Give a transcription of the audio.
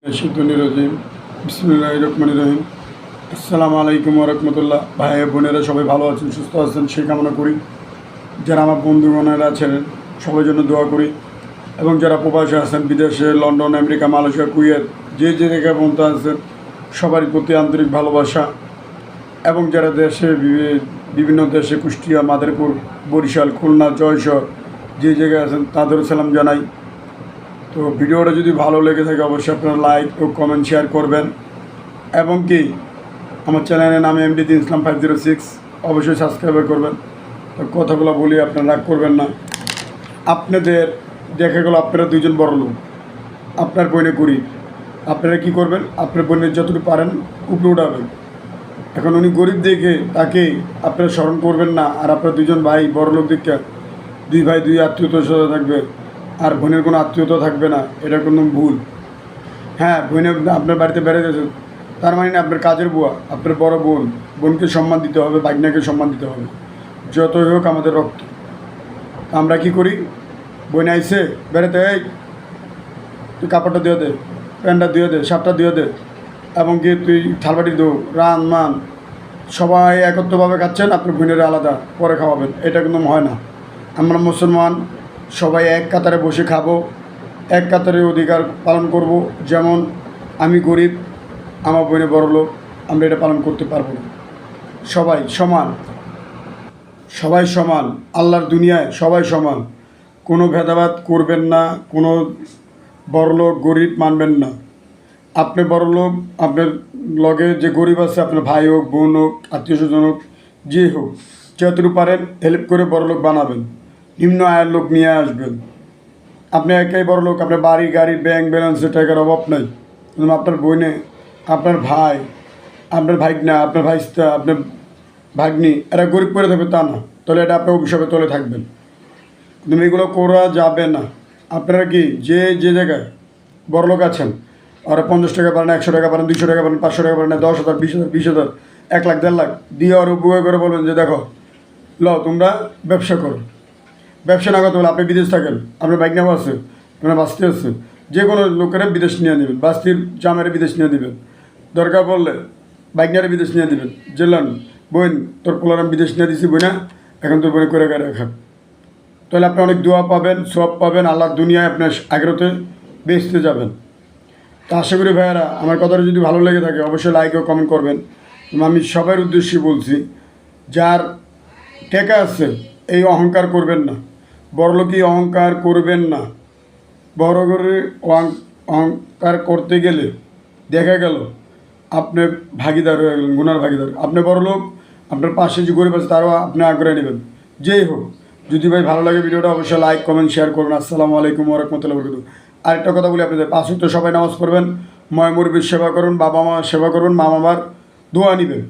রহিম বিসমিল্লাহির রহমানির রহিম। আসসালামু আলাইকুম ওয়া রাহমাতুল্লাহ। ভাই বোনেরা সবাই ভালো আছেন, সুস্থ আছেন সেই কামনা করি। যারা আমার বন্ধুগণেরা আছেন সবার জন্য দোয়া করি, এবং যারা প্রবাসে আছেন বিদেশে, লন্ডন, আমেরিকা, মালয়েশিয়া, কুয়েত, যে জায়গায় বন্ধু আছেন সবারই প্রতি আন্তরিক ভালোবাসা। এবং যারা দেশে বিভিন্ন দেশে কুষ্টিয়া, মাদারীপুর, বরিশাল, খুলনা, জয়শহর যে জায়গায় আছেন তাদেরও সালাম জানাই। তো ভিডিওটা যদি ভালো লেগে থাকে অবশ্যই আপনারা লাইক ও কমেন্ট শেয়ার করবেন, এবং কি আমার চ্যানেলের নাম এমডি ইসলাম 506 অবশ্যই সাবস্ক্রাইব করবেন। তো কথাগুলো বলি, আপনারা রাগ করবেন না। আপনাদের দেখা গেলো আপনারা দুজন বড় লোক, আপনার বোনে গরিব, আপনারা কি করবেন? আপনার বোনের যতটুকু পারেন উপরে উঠাবেন। এখন উনি গরিব দেখে তাকে আপনারা স্মরণ করবেন না, আর আপনার দুজন ভাই বড় লোক দেখে দুই ভাই দুই আত্মীয়তার সাথে থাকবে, আর বোনের কোনো আত্মীয়তা থাকবে না, এটা কোনো ভুল। হ্যাঁ, বোনে আপনার বাড়িতে বেড়ে গেছে তার মানে না আপনার কাজের বুয়া, আপনার বড় বোন, বোনকে সম্মান দিতে হবে, বাগনাকে সম্মান দিতে হবে, যতই হোক আমাদের রক্ত। আমরা কি করি? বোন আইসে বেড়াতে, এই তুই কাপড়টা দিয়ে দে, প্যান্টটা দিয়ে দে, শার্টটা দিয়ে দে, এবং কি তুই থালবাটি দো, রান মান, সবাই একত্রভাবে খাচ্ছেন, আপনার বোনের আলাদা পরে খাওয়াবেন, এটা কিন্তু হয় না। আমরা মুসলমান, সবাই এক কাতারে বসে খাবো, এক কাতারে অধিকার পালন করব। যেমন আমি গরিব, আমার বোনে বড় লোক, আমরা এটা পালন করতে পারবো না। সবাই সমান, সবাই সমান, আল্লাহর দুনিয়ায় সবাই সমান, কোনো ভেদাভেদ করবেন না, কোনো বড় লোক গরিব মানবেন না। আপনি বড় লোক, আপনার লগে যে গরিব আছে, আপনার ভাই হোক, বোন হোক, আত্মীয় স্বজন হোক, যে হোক, যতটুকু পারেন হেল্প করে বড় লোক বানাবেন, নিম্ন আয়ের লোক নিয়ে আসবেন। আপনি একাই বড় লোক, আপনার বাড়ি গাড়ি ব্যাংক ব্যালেন্সে টাকার অভাব নাই, কিন্তু আপনার বোনে, আপনার ভাই, আপনার ভাইগনা, আপনার ভাইস্তা, আপনার ভাগ্নি এরা গরিব করে থাকবে তা না, তাহলে এটা আপনার অভিশাপে তলে থাকবেন। কিন্তু এগুলো করা যাবে না। আপনারা কি যে যে জায়গায় বড় লোক আছেন, ওরা 50 টাকা পারেন, 100 টাকা পারেন, 200 টাকা পারেন, 500 টাকা পারেন, 10,000, 20,000, 20,000, 1 লাখ, 1.5 লাখ দিয়ে ওর উপভোগ করে বলবেন যে দেখো তোমরা ব্যবসা করো। ব্যবসা না করতে বলে আপনি বিদেশ থাকেন, আপনার বাইক নেওয়া আছে, আপনার বাস্তি আছে, যে কোনো লোকেরা বিদেশ নিয়ে নেবেন, বাস্তির জামারে বিদেশ নিয়ে দেবেন, দরকার পড়লে বাইকনারে বিদেশ নিয়ে দেবেন। জেলান বোন, তোর পোলার আমি বিদেশ নিয়ে দিছি বোনা, এখন তোর বোনে করে খান। তাহলে আপনি অনেক দোয়া পাবেন, সব পাবেন, আল্লাহর দুনিয়ায় আপনার আগ্রহতে বেচতে যাবেন। তা আশা করি ভাইয়ারা আমার কথাটা যদি ভালো লেগে থাকে অবশ্যই লাইক ও কমেন্ট করবেন। আমি সবার উদ্দেশ্যে বলছি, যার টাকা আছে এই অহংকার করবেন না, বড়লোকই অহংকার করবেন না। বড় করে অহংকার করতে গেলে দেখা গেল আপনি ভাগিদার হয়ে গেলেন, গুনার ভাগিদার। আপনি বড় লোক, আপনার পাশে যে গরিব আছে তারও আপনি আগ্রহ নেবেন। যেই হোক, যদি ভাই ভালো লাগে ভিডিওটা অবশ্যই লাইক কমেন্ট শেয়ার করুন। আসসালামু আলাইকুম ওয়া রাহমাতুল্লাহি ওয়া বারাকাতুহু। আরেকটা কথা বলি আপনাদের, 5 ওয়াক্ত সবাই নামাজ পড়বেন, মুরব্বির সেবা করুন, বাবা মা সেবা করুন, মা বাবার দোয়া নেবেন।